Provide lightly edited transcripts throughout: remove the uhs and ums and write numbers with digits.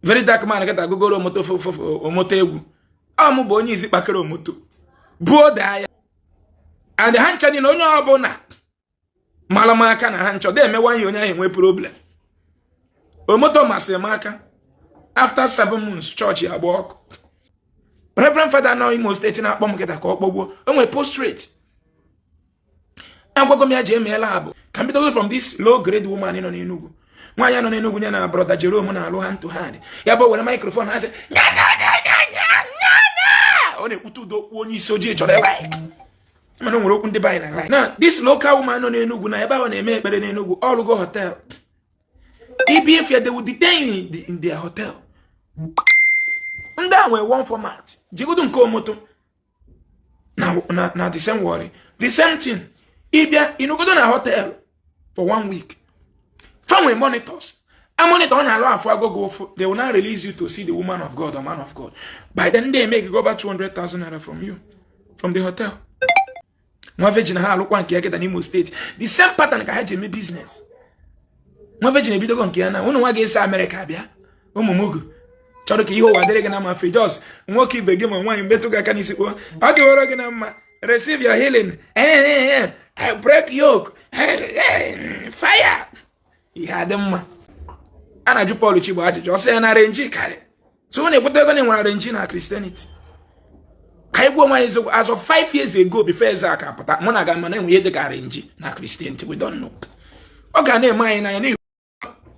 very dark man get a Google moto egwu. Amu bụ onye isi kpakere omoto. Buo da ya. And the hancha ni onye ọbụla malama aka na hancha de emewa ihe onye ahụ enwe problem. Omoto masịrị m aka. After 7 months, church ya agba ọkụ. Reverend Father now Imo State na akpọ m kịta ka ọ kpọgbuo. O nwere postrate. Agwago m ya je emeela abụ. Ka m bido from this low grade woman nọ n'Enugu. Nwaanyị nọ n'Enugu ya na brother Jerome na-alụ hand to hand. Ya bụ were microphone ha sị ọ na-ekwute udo okwu onye isi ojii chọrọ ịwa. Mana nwere okwu ndị bayi na line. Now this local woman nọ n'Enugu na ebe ahụ na-eme ekpere n'Enugu ọlụgo hotel. If they will detain you in their hotel. And that way one format. Jigudu nko moto. Now the same worry. The same thing. If you go to a hotel for 1 week. From monitors. A monitor on allow for go. They will not release you to see the woman of God or man of God. By then they make go back 200,000 naira from you. From the hotel. No virgin ha look one get an Imo State. The same pattern ka had me business. No virgin ebido go nke na unu nwa ga-esa America bịa. Ụmụmugu. Chọrọ ka ihe ụwa dịrị gị na mma fe just nwoke ibe gị ma nwaanyị metụ gị aka n'isi kpọ. Ọ dịworo gị na mma. Receive your healing. I break yoke. Fire. Ihe adị mma. A na-ajụ Paul Chigbo ajụjụ ọ sị ya na renji karị. So ọ na-ekwute ego na nwere renji na Christianity. Ka igbo nwaanyị ezigbo as of 5 years ago before Ezeaku apụta mụ na ga mana enwe ihe dị ka renji na Christianity we don't know. Ọ ga na-eme anyị n'anya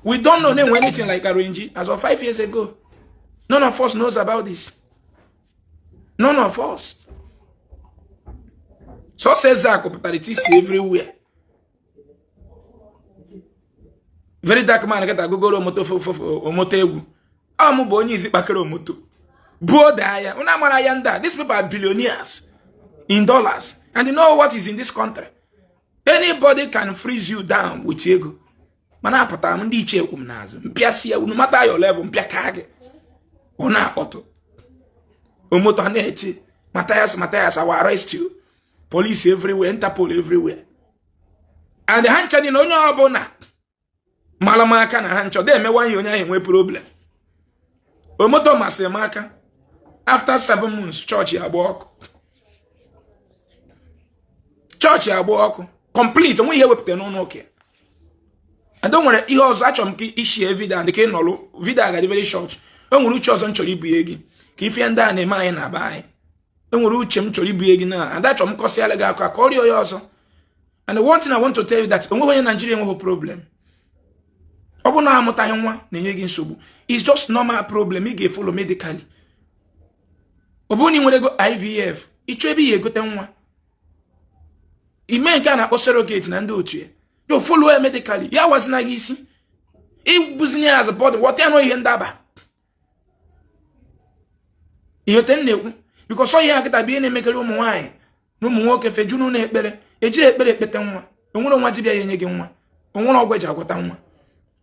we don't know anything like a renji as of 5 years ago. None of us knows about this. None of us. So says that it is everywhere. Very dark man get a Google moto egwu. Amu bụ onye isi kpakere omoto. Buo da ya. Una mara ya nda. These people are billionaires in dollars. And you know what is in this country? Anybody can freeze you down with ego. Mana apụta m ndị iche ekwu m n'azụ. Mpịasị ya, no matter your level, mpịa ka gị. Ọ na-akpọtụ. Omoto ha na-eti. Mathias, I will arrest you. Police everywhere, Interpol everywhere. And the hancha ni na onye ọbụla malama aka na hancha de emewa ihe onye ahụ enwe problem. Omoto masịrị m aka. After 7 months, church ya agba ọkụ. Church ya agba ọkụ. Complete, onwe ihe wepụta n'ụlọ ụka. I don't want ihe ọzọ achọrọ m ka ishie video and ka ị nọlụ video agadi very short. O nwere uche ọzọ m chọrọ ibunye gị ka ife ndị a na-eme anyị na aba anyị. O nwere uche m chọrọ ibunye gị na ada chọrọ m kọsịala gị aka ka ọrịa ya ọzọ. And the one thing I want to tell you that onwe onye Nigeria enweghị problem. Ọ bụ na amụtaghị nwa na-enye gị nsogbu. It's just normal problem ị ga-efollow medically. Ọ bụrụ na ị nwere ego IVF, ịchọ ebe ị ga-egote nwa. Ime nke a na-akpọ surrogate na ndị otu ya. You follow her medically. Ya wazina gị isi. Ibuzinye as a body, what ya no ihe ndaba. Iyo ten na-ekwu. Because so ya nkịta bi na-emekere ụmụ nwaanyị na ụmụ nwoke fejunu na ekpere. Ejiri ekpere ekpete nwa. Onwere nwa dibịa ya enye gị nwa. Onwere ọgwụ eji agwọta nwa.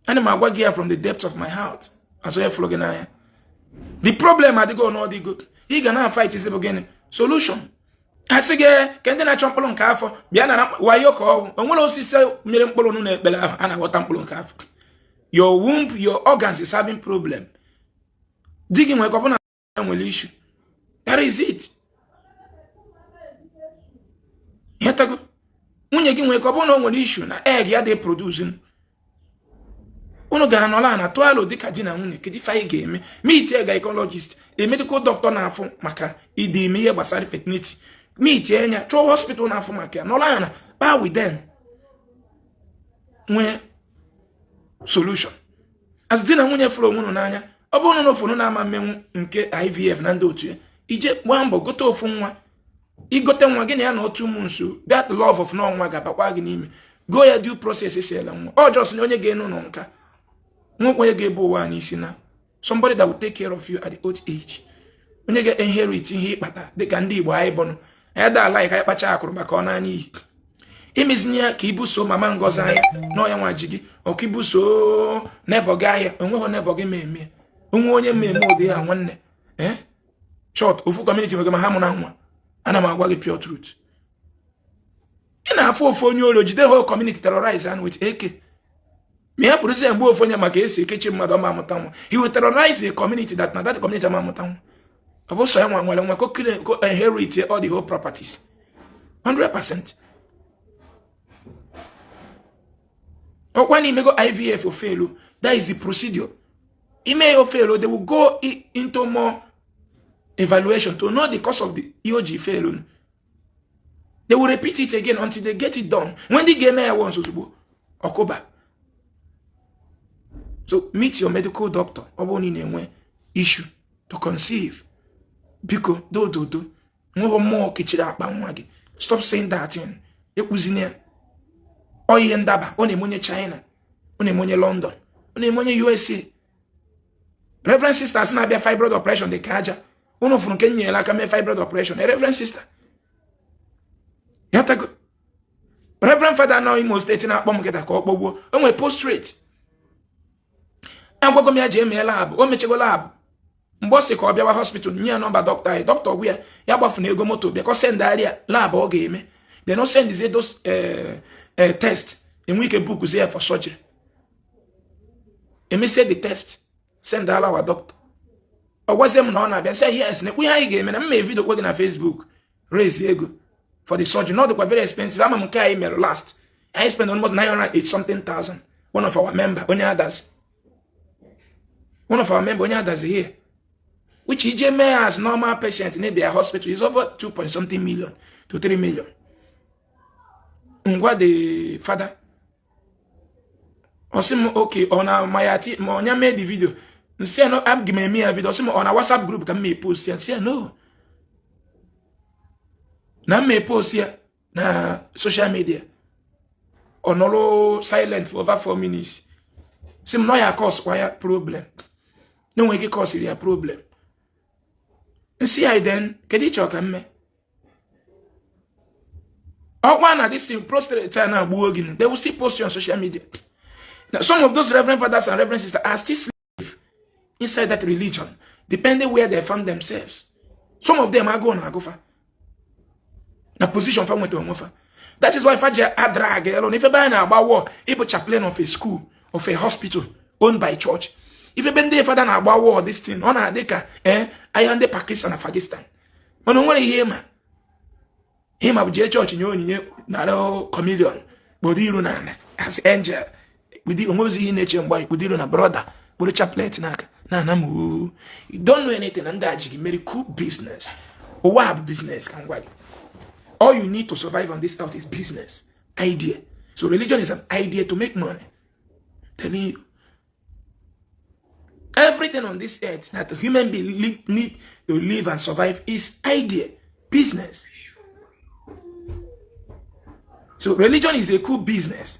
Ana m agwa gị ya from the depths of my heart. Aso ya follow gị n'anya. The problem adịgo na ọ dịgo. Ị ga na fight isi bụ gịnị? Solution. Asị gị ka ndị na-achọ mkpụrụ nke afọ bịa na wayo ka ọgwụ. Onwere osisi mere mkpụrụ nụ na ekpere ahụ a na-aghọta mkpụrụ nke afọ. Your womb, your organs is having problem. Di gị nwere ka ọ bụ na nwere issue. That is it. Yetago. Nwunye gị nwere ka ọ bụ na nwere issue na egg ya dey producing. Unu ga-anọla na tụalụ dịka di na nwunye kedu ife anyị ga-eme. Meet a gynecologist, a medical doctor na-afụ maka ịdị ime ihe gbasara fertility. Meet enya chọọ hospital na-afụ maka ya. Nọla na kpaa with them. Nwee solution. As di na nwunye fụrụ onwe unu n'anya, ọ bụrụ na ofu na ama mmenwu nke IVF na ndị otu ya, ije gbaa mbọ gote ofu nwa. Igote nwa gị na ya na otu months, that love of no nwa ga-abakwa gị n'ime. Go ya due process esiela nwa. Ọ just na onye ga-enu nọ nka. Onye ga-ebu ụwa n'isi na somebody that will take care of you at the old age. Onye ga-inherit ihe ịkpata dịka ndị Igbo anyị bọnụ. Ya da ala ka ịkpacha akụrụ maka ọ n'anya iyi. Imezinye ya ka ibuso mama Ngozi anya n'ọya nwa ji gị, ọ ka ibuso nebo gị ahịa, onweghị nebo gị eme. Onwe onye mmemme ụdị ha nwanne. Short, ofu community nwere ma ha mụ na nwa. Ana m agwa gị pure truth. Ị na-afụ ofu onye olo jide whole community terrorize and with AK. Me have to say mbo ofonya maka esi kechi mmadu ma amutanwo. He will terrorize a community that na that community ma amutanwo. Oboso ya nwale nwa ko inherit all the whole properties. 100%. When you go IVF or fail, that is the procedure. It may fail, they will go into more evaluation to know the cause of the EOG failure. They will repeat it again until they get it done. When the game wants to go, October. So meet your medical doctor. Issue to conceive. Because do. Stop saying that thing. Oye ndaba, one China, one London, one USA. Reverend sister has not been fibroid operation, the kaja. Uno from Kenya like a fibroid operation. A reverend sister. You have to go. Reverend father now in most stating up bomb get a call, and we prostrate. And what come here, lab, or Michigo lab. Mbosi ko biawa hospital, near number doctor, doctor where Yaba from Ego Moto, because send the area lab or game. They don't send those test and we can book there for surgery. And me say the test, send our doctor. Or what's them on? I say yes, we high game and I made a video working on Facebook. Raise ego for the surgery. Not very expensive. I'm a car email last. I spent almost 908 something thousand. One of our member, when others. One of our member, when others here. Which EJ as normal patient in a hospital is over 2 point something million to 3 million. What the father? Osim okay on our mayati monya made the video. You say no, I'm giving me a video. Osim on a WhatsApp group can me post and say no. Na me post here na social media. On all silent for over 4 minutes. Sim no ya cause why problem. No way cause it a problem. You see I then can you talk me? Oh, one of these things, prostrate and working, they will still post you on social media. Now, some of those reverend fathers and reverend sisters are still slaves inside that religion, depending where they found themselves. Some of them are going to go for a position from to that is why if I drag alone, if I buy about war, able chaplain of a school, of a hospital owned by church. If you been there for that about war, this thing, on a deca, I am the Pakistan and Pakistan. But no one hear man. Him up J church in your narrow chameleon, Bodirunan, as angel, with the Mosi nature and boy, Budirun a brother, but a chaplet nack, Nanamu. You don't know anything and that you very cool business. Or what business can work. All you need to survive on this earth is business, idea. So religion is an idea to make money. Telling you. Everything on this earth that a human being need to live and survive is idea, business. So religion is a cool business,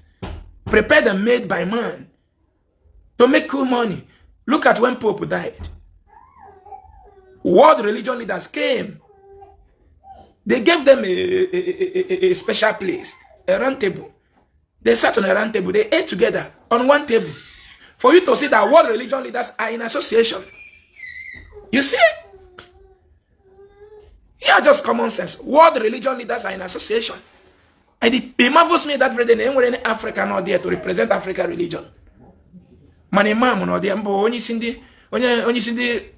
prepared and made by man to make cool money. Look at when Pope died. World religion leaders came. They gave them a special place, a round table. They sat on a round table. They ate together on one table. For you to see that world religion leaders are in association. You see? Yeah, just common sense. World religion leaders are in association. And it marvels me that very name in Africa not there to represent African religion. Man, imam not there. Only Sindi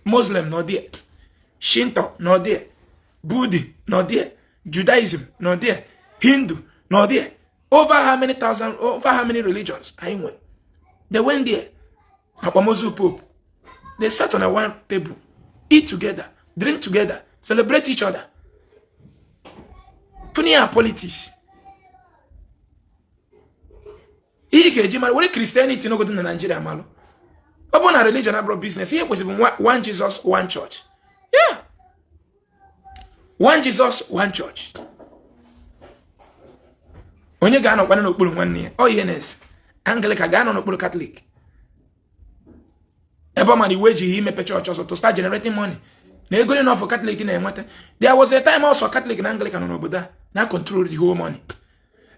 Muslim not there. Shinto not there. Buddha not there. Judaism not there. Hindu not there. Over how many thousand, over how many religions? I went. They went there. Apamozu Pope. They sat on a one table, eat together, drink together, celebrate each other. Funny politics. What Christianity no go to Nigeria malo? Upon a religion abroad business, here was even one Jesus, one church. Yeah. One Jesus, one church. When you go on one year, oh yes, Anglican Ghana no Catholic. Everybody wage him a church also to start generating money. They good enough for Catholic in a matter. There was a time also Catholic and Anglican on Obuda now control the whole money.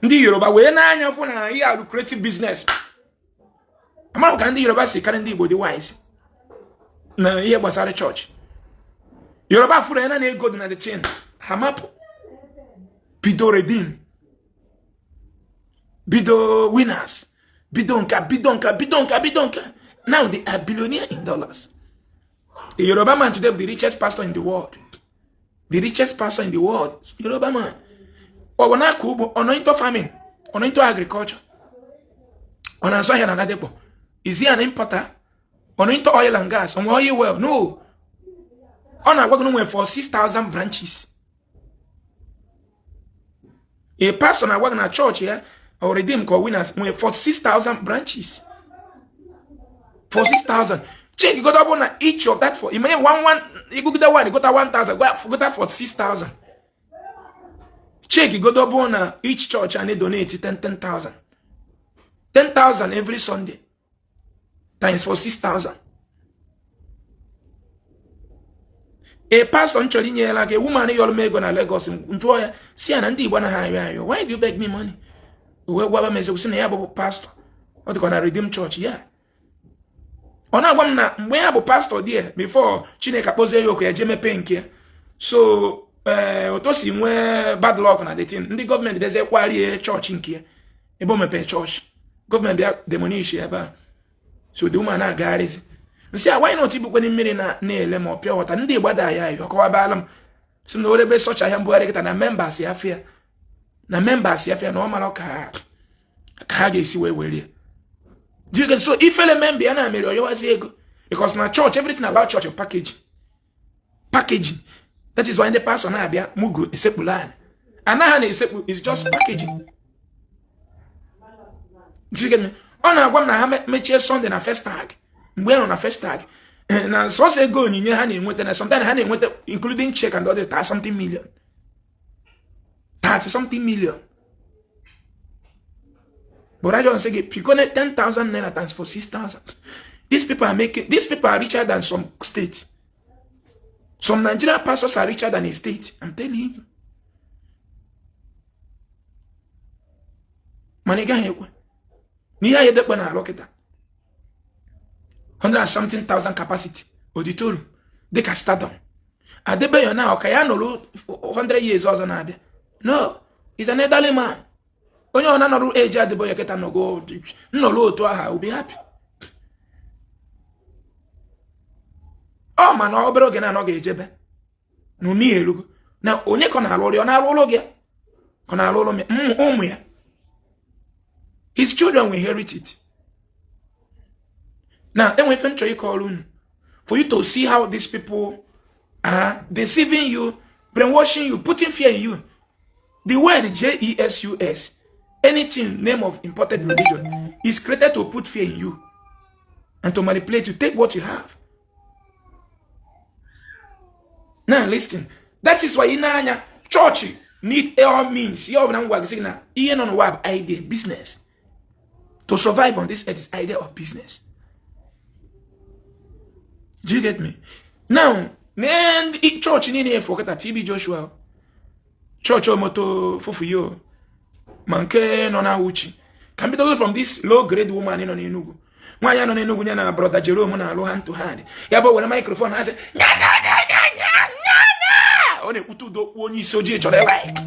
The Yoruba when I for now here lucrative business. Among the Yoruba say currently body wise. Now here was at the church. Yoruba for any good in the chain. Hamap Bido redeem. Bido winners. Bidonka. Now they are billionaire in dollars. A Yoruba man today, the richest pastor in the world. The richest pastor in the world. Yoruba man. Or when I cook, on into farming, on into agriculture. On a soil and another. Is he an importer? On into oil and gas? On oil well? No. On a working for 6,000 branches. A pastor na work in a church here, or redeem called winners, for 6,000 branches. For 6,000. Check, you got up on each of that for, you may one, you go that one, you got that 1,000, go that for 6,000. Check, you got up on each church and they donate 10,000. 10,000 every Sunday. Times for 6,000. A pastor in like a woman you'll make on a Lagos enjoy see an andy one high. Why do you beg me money? Whoever may say pastor. What gonna redeem church? Yeah. On a one we have a pastor there before Chineka pose yoke Jeme Penke. So Otosi where bad luck on the thing. The government there's a quality church in here. A bomb pay church. Government be demolish here. So the woman guys. You see, why not people when in na more pure water? Ndi wada ya yo kwa balam. So no rebe such a hambo reketa na members ya afia. Na members ya afia no mala ka ge si we. Do you get so if ele member ya na mere yo was ego because na church everything about church is packaging. Packaging. That is why the pastor na bia mugu esepulan. Anaha esepu is just packaging. Do you get me? Ona gwam na ha mechie Sunday na first tag. When on a first tag, and so say go in your hand with and sometimes hand with including check and others 30-something million. 30-something million. But I don't say if you connect 10,000 naira times for 6,000. These people are richer than some states. Some Nigerian pastors are richer than a state. I'm telling you. Maniga hewe. Niya yede kwa na loketa. 100-something thousand capacity auditorium they can start down. Adebayo now okay no 100 years or so. No, he's an elderly man. Only on another age Adebayo get no go no low to her will be happy. Oh man, no bro gena no ge jebe. No mi elu. Now onye kona lolo na lolo ge. Kona lolo me omu ya. His children will inherit it. Now, then we eventually call on for you to see how these people are deceiving you, brainwashing you, putting fear in you. The word Jesus, anything name of imported religion, is created to put fear in you and to manipulate you. Take what you have. Now, listen. That is why in Anya church need all means. You have work saying now. You don't know idea business to survive on this earth is idea of business. Do you get me? Now, then church in here forget that TB Joshua. Church moto fufuyo. Manke nona uchi. Can be told from this low grade woman in on Enugu. Why ya no Enugu na brother Jerome na low hand to hand. Ya but when a microphone has a on a utu do one soji chole like.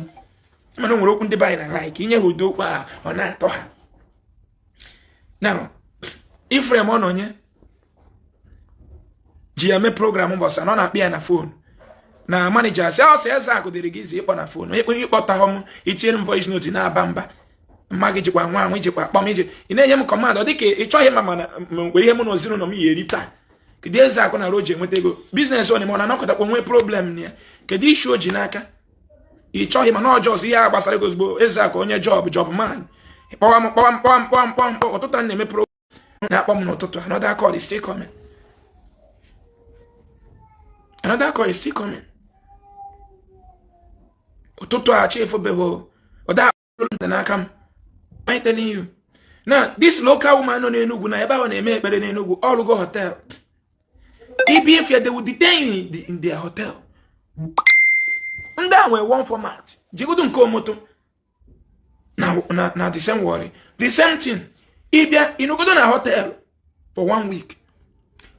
Mano mo open the buy like inye hu do kwa ona to ha. Now, if Fremon onye GMA program boss and on a na phone. Na manager say Ezeaku dey gizi ikpo na phone. Onye kpọta hom itie voice note na bamba. Mmagi jikwa nwa anwe jikwa kpọm ije. Ị na-enye m command ọ dịka ị chọghị mama na were ihe m no zero no m yeri taa. Kedi Ezeaku na roje nweta ego. Business on mo na nakọta kwa nwe problem ni. Kedi issue oji n'aka. Ị chọghị ma na ọjọọ ihe agbasara ego zbo Ezeaku onye job man. Kpọwa m ọtụtụ na-eme program na akpọm n'ụtụtụ. Another call is still coming. Another call is still coming. Ototo achieve beho. Oda nakam. I'm telling you. Now, this local woman on Enugu na eba on eme ekpere na Enugu all go hotel. If they will detain you in their hotel. And that way one format. Jigudu nko moto. Now the same worry. The same thing. If you go to a hotel for 1 week.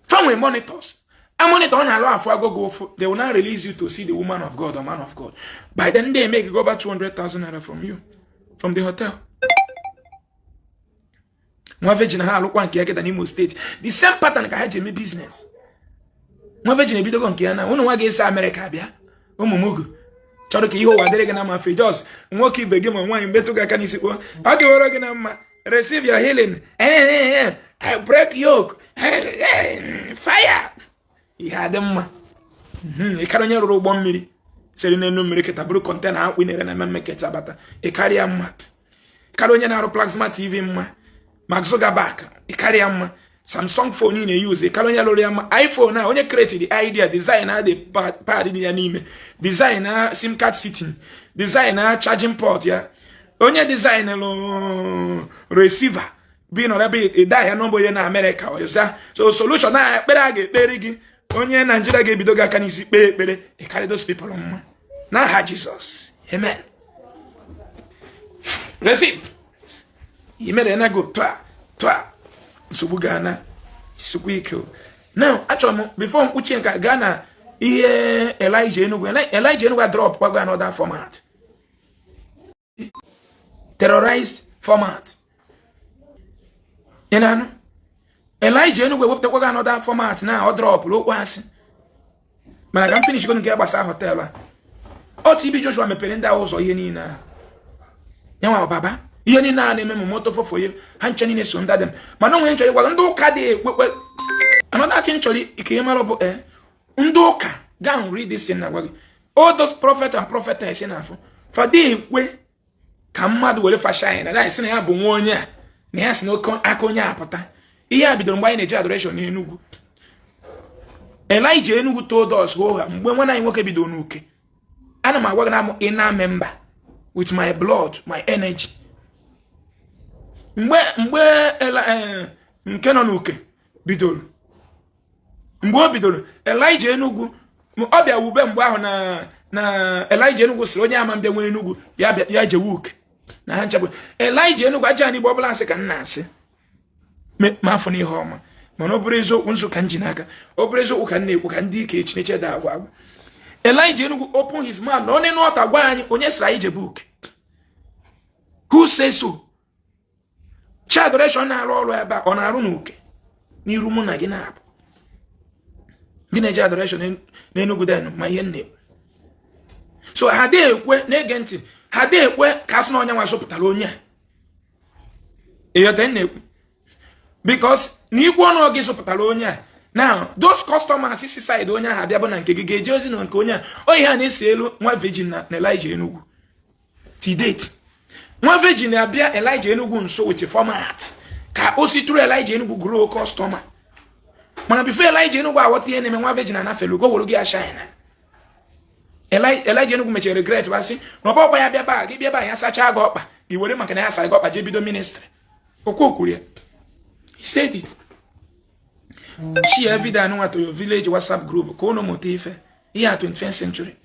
Family monitors. And monitor on allow for go. They will not release you to see the woman of God or man of God. By then they make over 200,000 naira from you, from the hotel. nwa virgin ha alụkwa nke ya keta n'Imo steeti the same pattern ka ha ji eme business. Nwa virgin ebidogo nke ya na unu nwa ga-esi America bịa ụmụ mugu chọrọ ka ihe ụwa dịrị gị na mma fejos nwoke ibe gị ma nwaanyị metụ gị aka n'isi kpọọ ọ dịworo gị na mma receive your healing I break yoke fire ihe adị mma ịkarị onye rụrụ ụgbọ mmiri siri n'elu mmiri keta bụrụ kọntena ha kpinere na mmemme keta bata ịkarịa mma ịkarị onye na-arụ plasma TV mma Mark Zuckerberg ịkarịa mma Samsung phone ị na-use ịkarị onye lụrụ ya mma iPhone a onye create the idea design na the pad dị ya n'ime design na sim card sitting design na charging port ya onye design receiver bi nọ ebe ịda ya nọmba onye na America ọyọza so solution na ekpere a ga-ekpere gị onye Nigeria ga-ebido gị aka n'isi kpee ekpere ịkarị those people mma n'aha Jesus amen. Receive imere na go twa nsogbu ga na sukwu ike. Now achọrọ m before mkpuchi nka gaa na ihe Elijah Enugu drop kwa another format, terrorized format. Ịnanụ Elijah Enugu wepụtakwa another format na ọ drop lokwu asị mana ka m finish go nke gbasa hotel a OTB Joshua mepere ndị ụzọ ihe niile a nyanwa baba ihe niile a na-eme m moto fofo ye ha nche niile so ndadem mana onwe nchọrọ ịgwa ndị ụka dị ekpekpe another thing chọrọ ike mara bụ ndị ụka go and read this thing na gwa gị all those prophets and prophetess na afọ fade ekwe ka mmadụ were fashion na that na ya bụ nwa onye a na ya si n'oke aka onye apụta ihe a bidoro mgbe anyị na-eji adoration n'Enugu. Elijah Enugu told us ha mgbe nwa anyị nwoke bidoro n'uke ana m agwa gị na inner member with my blood my energy mgbe nke nọ n'uke bidoro mgbe o bidoro Elijah Enugu ọ bịa wube mgbe ahụ na Elijah Enugu sịrị onye ama mbịa nwere Enugu ya jewe uke na ha nchebụ Elijah Enugu aja n'Igbo ọbụla asị ka nna asị ma afọ n'ihe ọma mana ọ bụrụ eziokwu nso ka nji n'aka ọ bụrụ eziokwu ka na-ekwu ka ndị ike Chineke da agwa agwa. Elijah Enugu open his mouth na onye n'ọta gwa anyị onye sịrị anyị jebe uke. Who says so? Chi adoration na-arụ ọrụ ebe a ọ na-arụ n'uke n'iru mụ na gị na-abụ ndị na-eji adoration n'Enugu den ma ihe nne so ha dị ekwe na-ege ntị ha dị ekwe ka asị na onye nwa sọpụtara onye a eyote na-ekwu because na ikwu ọnụ gị sọpụtara onye a now those customers si side onye ahụ abịa bụ na nke gị ga-eje ozi na nke onye a oyi ha na-esi elu nwa virgin na Elijah Enugu to date nwa virgin abịa Elijah Enugu nso with format ka o si tụrụ Elijah Enugu grow customer mana before Elijah Enugu aghọta ihe na-eme nwa virgin anafelu go were gị ashine Elijah Enugu mechara regret basị na ọbọkwa ya bịa gị bịa ya sacha gị ọkpa gị were maka na ya sa gị ọkpa jee bido ministry okwukwuru ya. He said it. She every day I to your village WhatsApp group ko no motive here 21st century.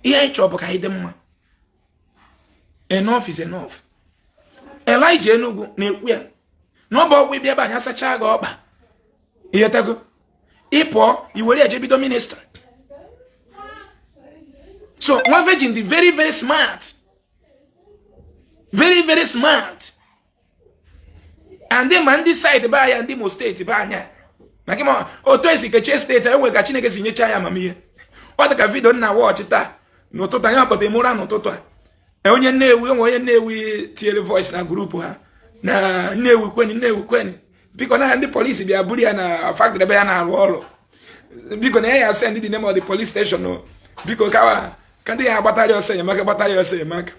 Here chop ka hide mma. Enough is enough. Elijah Enugu na-ekwu ya na ọbọkwa bịa ba ya sacha gị ọkpa iyetago ipo iwere ya jee bido ministry. So one virgin the very very smart. Very very smart. And then man decide by and the most state by anya. Makimo oto esi ke state enwe ka Chineke si nyecha ya amamihe. Ọ dị ka video na watch taa n'ụtụtụ anya kpọta emụra n'ụtụtụ a. Onye Nnewi tiere voice na group ha. Na Nnewi kweni. Biko na ndị police bịa buru ya na factory ebe ya na-arụ ọrụ. Biko na ya send the name of the police station no. Biko ka ndị ya agbatara ọsọ enyemaka.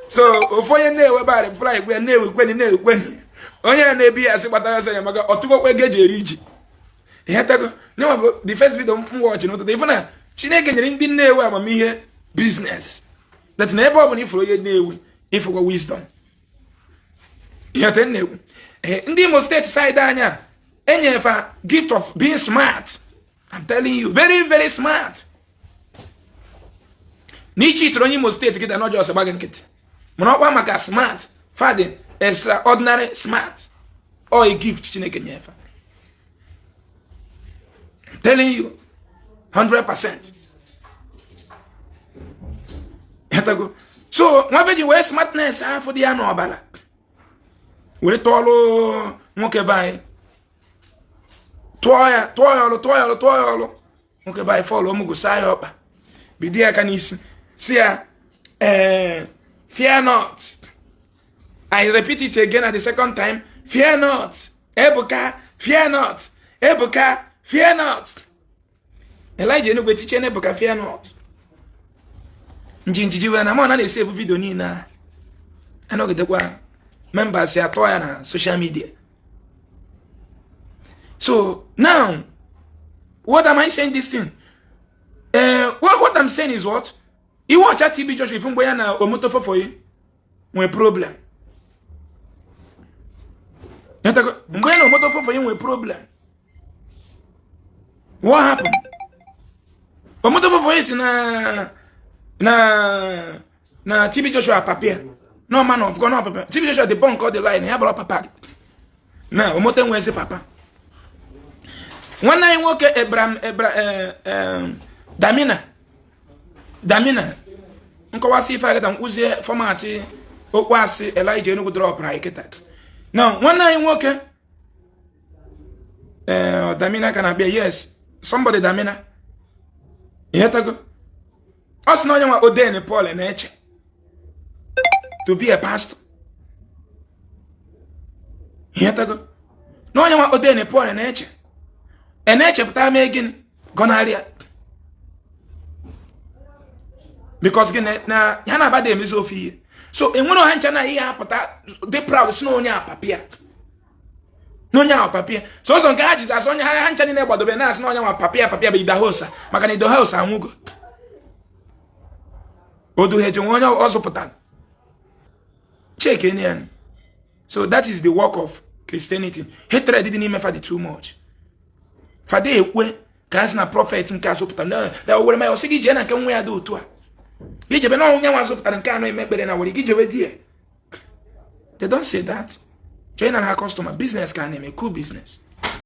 So ofu onye Nnewi ba reply gwa Nnewi kweni. Onye na-ebi ya sị gbatara ọsọ ya maka ọtụkọ kwe geji eri ji ihe tego nwa the first video m watch n'ụtụtụ ifu na Chineke nyere ndị Nnewi amamihe business that na ebe ọ bụ na ifuru onye Nnewi ifukwa wisdom ihe te Nnewi ndị Imo State side anya enyefa gift of being smart. I'm telling you very very smart. N'ichi itoro onye Imo State kịta na ọjọọ ọsọ gba gị nkịtị mana ọkwa maka smart fadị extraordinary smart or a gift Chineke nyefa. I'm telling you 100%. So nwa virgin were smartness for the ano obala were tolo nwoke bai toyo nwoke bai follow mu go sai opa bidi aka n'isi si ya fear not. I repeat it again at the second time. Fear not. Ebuka, fear not. Ebuka, fear not. Elijah no go teach Ebuka fear not. Njinjiji we na mo na dey save video ni na. I no get kwa members ya toya na social media. So now, what am I saying this thing? What I'm saying is what? You watch a TB Joshua if you na omoto for you, no problem. Mbona omoto for you, no problem. What happened? Omoto for you na TB Joshua papier. No man of God, no papa. TB Joshua the bone called the line. He have a papa. Now omoto when say papa. One night walk Damina. Nko wasi fa ga uzie format okwasi Elijah no go drop right kita. Now, one night walk Damina can be yes. Somebody Damina. Yetago. Us no yan ordain Paul and Eche to be a pastor. Yetago. No yan ordain Paul and Eche. And Eche pata me again gonaria. Because again na yana ba dem is ofi. So en wono hancha na here pata they proud so no nya papia. No nya papia. So so nka Jesus so nya hancha ni na egbodo be na so no nya papia be da hosa. Maka ni do house amugo. Odu heje wonya also pata. Check in. So that is the work of Christianity. Hatred didn't even for the too much. Fade ekwe kas na prophet nka so pata na da wo ma osigi je na nka nwe ya do otu a. They don't say that. Join her customer business can name a cool business.